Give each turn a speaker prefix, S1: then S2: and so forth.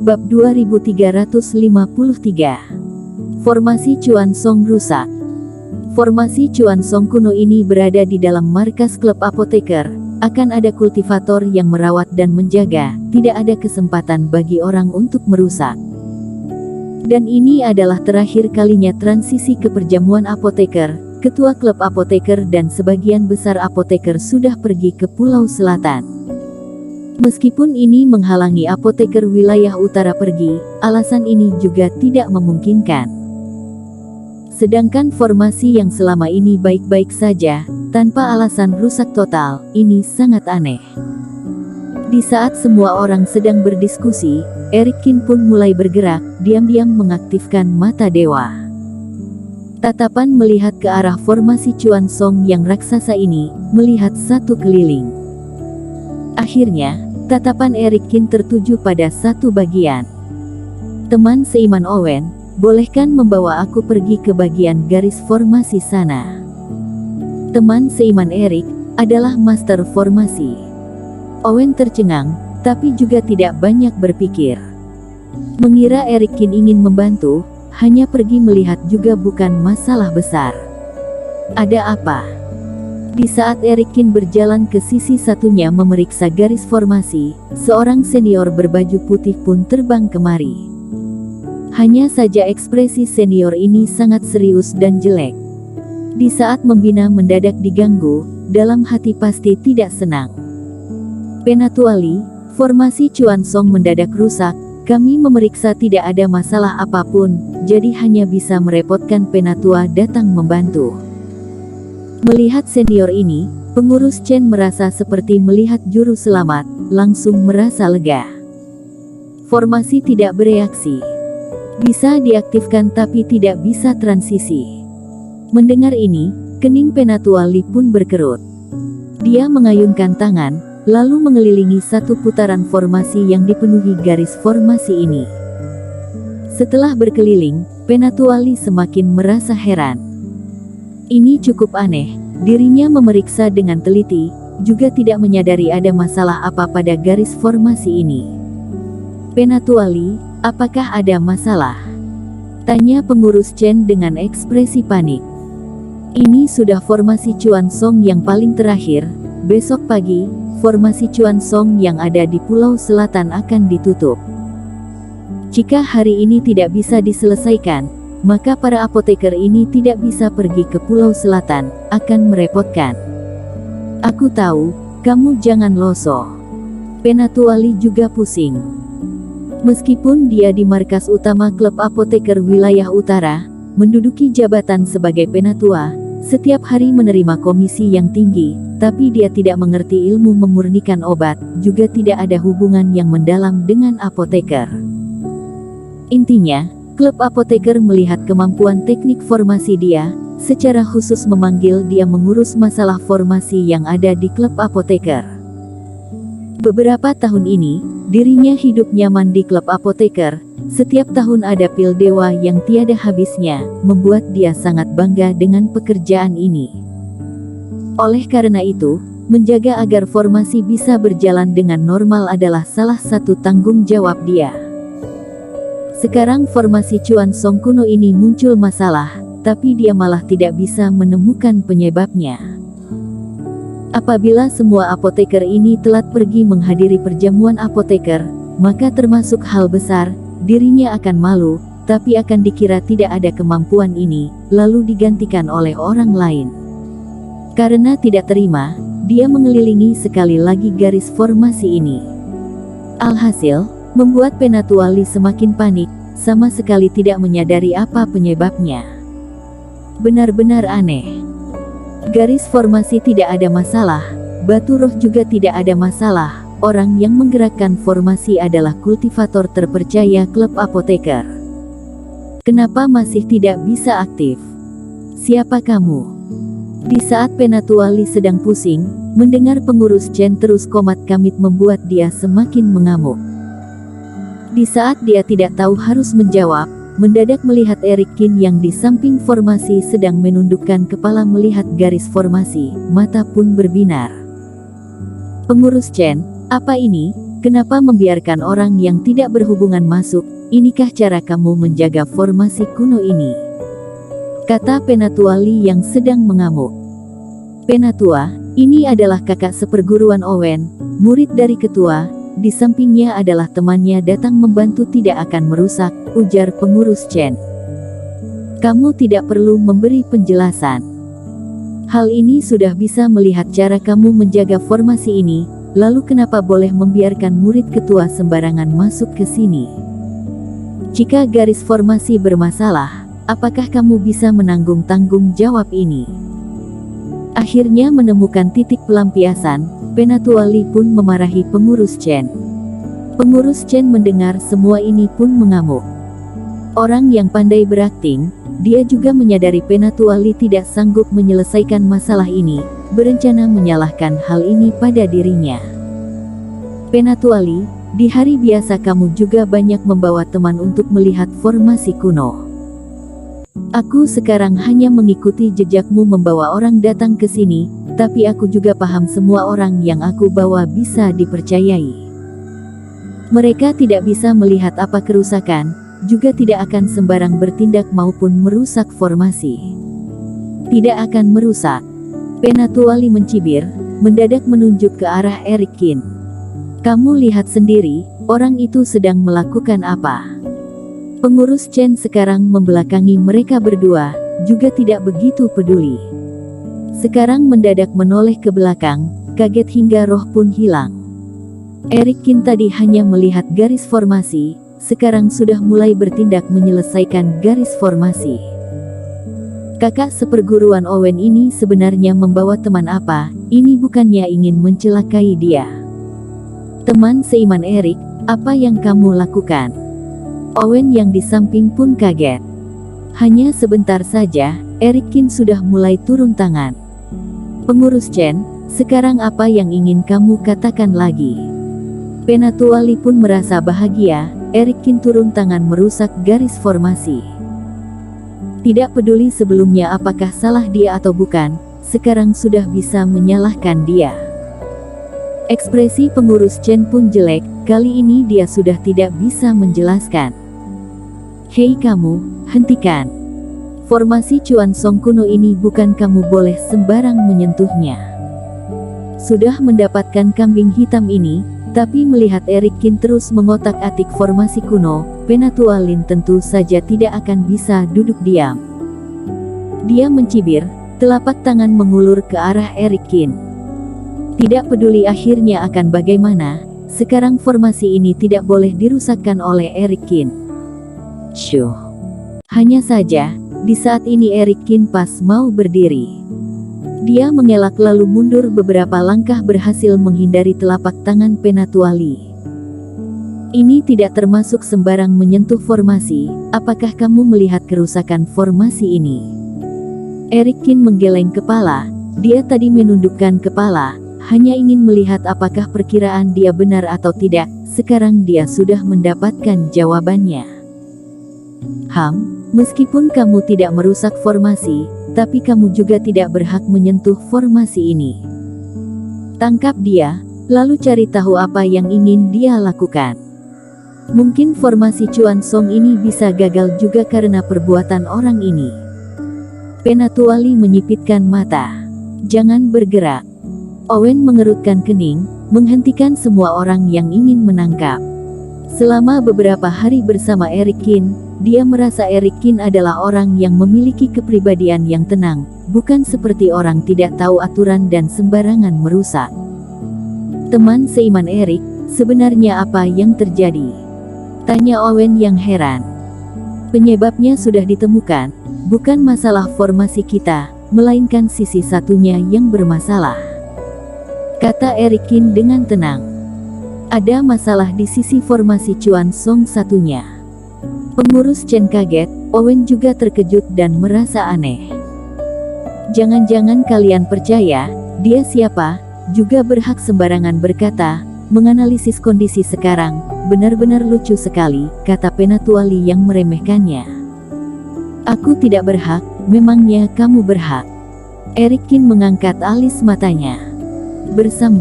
S1: Bab 2353. Formasi Chuan Song rusak. Formasi Chuan Song kuno ini berada di dalam markas klub apoteker. Akan ada kultivator yang merawat dan menjaga, tidak ada kesempatan bagi orang untuk merusak. Dan ini adalah terakhir kalinya transisi ke perjamuan apoteker. Ketua klub apoteker dan sebagian besar apoteker sudah pergi ke Pulau Selatan. Meskipun ini menghalangi apoteker wilayah utara pergi, alasan ini juga tidak memungkinkan. Sedangkan formasi yang selama ini baik-baik saja, tanpa alasan rusak total, ini sangat aneh. Di saat semua orang sedang berdiskusi, Eric Kin pun mulai bergerak, diam-diam mengaktifkan mata dewa. Tatapan melihat ke arah formasi Chuan Song yang raksasa ini, melihat satu keliling. Akhirnya, tatapan Eric Kin tertuju pada satu bagian. Teman seiman Owen, bolehkan membawa aku pergi ke bagian garis formasi sana? Teman seiman Eric adalah master formasi. Owen tercengang, tapi juga tidak banyak berpikir. Mengira Eric Kin ingin membantu, hanya pergi melihat juga bukan masalah besar. Ada apa? Di saat Eric Kin berjalan ke sisi satunya memeriksa garis formasi, seorang senior berbaju putih pun terbang kemari. Hanya saja ekspresi senior ini sangat serius dan jelek. Di saat membina mendadak diganggu, dalam hati pasti tidak senang. Penatuali, formasi Chuan Song mendadak rusak, kami memeriksa tidak ada masalah apapun, jadi hanya bisa merepotkan Penatua datang membantu. Melihat senior ini, pengurus Chen merasa seperti melihat juru selamat, langsung merasa lega. Formasi tidak bereaksi. Bisa diaktifkan tapi tidak bisa transisi. Mendengar ini, kening Penatua Li pun berkerut. Dia mengayunkan tangan, lalu mengelilingi satu putaran formasi yang dipenuhi garis formasi ini. Setelah berkeliling, Penatua Li semakin merasa heran. Ini cukup aneh, dirinya memeriksa dengan teliti, juga tidak menyadari ada masalah apa pada garis formasi ini. Penatua Li, apakah ada masalah? Tanya pengurus Chen dengan ekspresi panik. Ini sudah formasi Chuan Song yang paling terakhir, besok pagi, formasi Chuan Song yang ada di Pulau Selatan akan ditutup. Jika hari ini tidak bisa diselesaikan, maka para apoteker ini tidak bisa pergi ke Pulau Selatan, akan merepotkan. Aku tahu, kamu jangan loso. Penatua Li juga pusing. Meskipun dia di markas utama klub apoteker wilayah utara, menduduki jabatan sebagai penatua, setiap hari menerima komisi yang tinggi, tapi dia tidak mengerti ilmu memurnikan obat, juga tidak ada hubungan yang mendalam dengan apoteker. Intinya, klub apoteker melihat kemampuan teknik formasi dia, secara khusus memanggil dia mengurus masalah formasi yang ada di klub apoteker. Beberapa tahun ini, dirinya hidup nyaman di klub apoteker, setiap tahun ada pil dewa yang tiada habisnya, membuat dia sangat bangga dengan pekerjaan ini. Oleh karena itu, menjaga agar formasi bisa berjalan dengan normal adalah salah satu tanggung jawab dia. Sekarang formasi Chuan Song kuno ini muncul masalah, tapi dia malah tidak bisa menemukan penyebabnya. Apabila semua apoteker ini telat pergi menghadiri perjamuan apoteker, maka termasuk hal besar, dirinya akan malu, tapi akan dikira tidak ada kemampuan ini, lalu digantikan oleh orang lain. Karena tidak terima, dia mengelilingi sekali lagi garis formasi ini. Alhasil, membuat Penatua Li semakin panik, sama sekali tidak menyadari apa penyebabnya. Benar-benar aneh. Garis formasi tidak ada masalah, batu roh juga tidak ada masalah, orang yang menggerakkan formasi adalah kultivator terpercaya klub apoteker. Kenapa masih tidak bisa aktif? Siapa kamu? Di saat Penatua Li sedang pusing, mendengar pengurus Chen terus komat kamit membuat dia semakin mengamuk. Di saat dia tidak tahu harus menjawab, mendadak melihat Eric Kin yang di samping formasi sedang menundukkan kepala melihat garis formasi, mata pun berbinar. Pengurus Chen, apa ini? Kenapa membiarkan orang yang tidak berhubungan masuk? Inikah cara kamu menjaga formasi kuno ini? Kata Penatua Lee yang sedang mengamuk. Penatua, ini adalah kakak seperguruan Owen, murid dari ketua. Di sampingnya adalah temannya datang membantu tidak akan merusak, ujar pengurus Chen. Kamu tidak perlu memberi penjelasan. Hal ini sudah bisa melihat cara kamu menjaga formasi ini, lalu kenapa boleh membiarkan murid ketua sembarangan masuk ke sini? Jika garis formasi bermasalah, apakah kamu bisa menanggung tanggung jawab ini? Akhirnya menemukan titik pelampiasan, Penatua Lee pun memarahi pengurus Chen. Pengurus Chen mendengar semua ini pun mengamuk. Orang yang pandai berakting, dia juga menyadari Penatua Lee tidak sanggup menyelesaikan masalah ini, berencana menyalahkan hal ini pada dirinya. Penatua Lee, di hari biasa kamu juga banyak membawa teman untuk melihat formasi kuno. Aku sekarang hanya mengikuti jejakmu membawa orang datang ke sini, tapi aku juga paham semua orang yang aku bawa bisa dipercayai. Mereka tidak bisa melihat apa kerusakan, juga tidak akan sembarang bertindak maupun merusak formasi. Tidak akan merusak. Penatua Lee mencibir, mendadak menunjuk ke arah Eric Qin. Kamu lihat sendiri, orang itu sedang melakukan apa? Pengurus Chen sekarang membelakangi mereka berdua, juga tidak begitu peduli. Sekarang mendadak menoleh ke belakang, kaget hingga roh pun hilang. Eric Qin tadi hanya melihat garis formasi, sekarang sudah mulai bertindak menyelesaikan garis formasi. Kakak seperguruan Owen ini sebenarnya membawa teman apa? Ini bukannya ingin mencelakai dia. Teman seiman Eric, apa yang kamu lakukan? Owen yang di samping pun kaget. Hanya sebentar saja, Eric Qin sudah mulai turun tangan. Pengurus Chen, sekarang apa yang ingin kamu katakan lagi? Penatua Lee pun merasa bahagia, Eric Qin turun tangan merusak garis formasi. Tidak peduli sebelumnya apakah salah dia atau bukan, sekarang sudah bisa menyalahkan dia. Ekspresi pengurus Chen pun jelek, kali ini dia sudah tidak bisa menjelaskan. Hei kamu, hentikan. Formasi Chuan Song kuno ini bukan kamu boleh sembarang menyentuhnya. Sudah mendapatkan kambing hitam ini, tapi melihat Eric Qin terus mengotak-atik formasi kuno, Penatua Lin tentu saja tidak akan bisa duduk diam. Dia mencibir, telapak tangan mengulur ke arah Eric Qin. Tidak peduli akhirnya akan bagaimana, sekarang formasi ini tidak boleh dirusakkan oleh Eric Qin. Syuh. Hanya saja, di saat ini Eric Qin pas mau berdiri. Dia mengelak lalu mundur beberapa langkah berhasil menghindari telapak tangan Penatua Lee. Ini tidak termasuk sembarang menyentuh formasi, apakah kamu melihat kerusakan formasi ini? Eric Qin menggeleng kepala, dia tadi menundukkan kepala, hanya ingin melihat apakah perkiraan dia benar atau tidak, sekarang dia sudah mendapatkan jawabannya. Meskipun kamu tidak merusak formasi, tapi kamu juga tidak berhak menyentuh formasi ini. Tangkap dia, lalu cari tahu apa yang ingin dia lakukan. Mungkin formasi Chuan Song ini bisa gagal juga karena perbuatan orang ini. Penatua Lee menyipitkan mata. Jangan bergerak. Owen mengerutkan kening, menghentikan semua orang yang ingin menangkap. Selama beberapa hari bersama Eric Qin, dia merasa Eric Qin adalah orang yang memiliki kepribadian yang tenang, bukan seperti orang tidak tahu aturan dan sembarangan merusak. Teman seiman Eric, sebenarnya apa yang terjadi? Tanya Owen yang heran. Penyebabnya sudah ditemukan, bukan masalah formasi kita, melainkan sisi satunya yang bermasalah. Kata Eric Qin dengan tenang. Ada masalah di sisi formasi Chuan Song satunya. Pengurus Chen kaget, Owen juga terkejut dan merasa aneh. Jangan-jangan kalian percaya, dia siapa, juga berhak sembarangan berkata, menganalisis kondisi sekarang, benar-benar lucu sekali, kata Penatua Lee yang meremehkannya. Aku tidak berhak, memangnya kamu berhak? Eric Qin mengangkat alis matanya. Bersambung.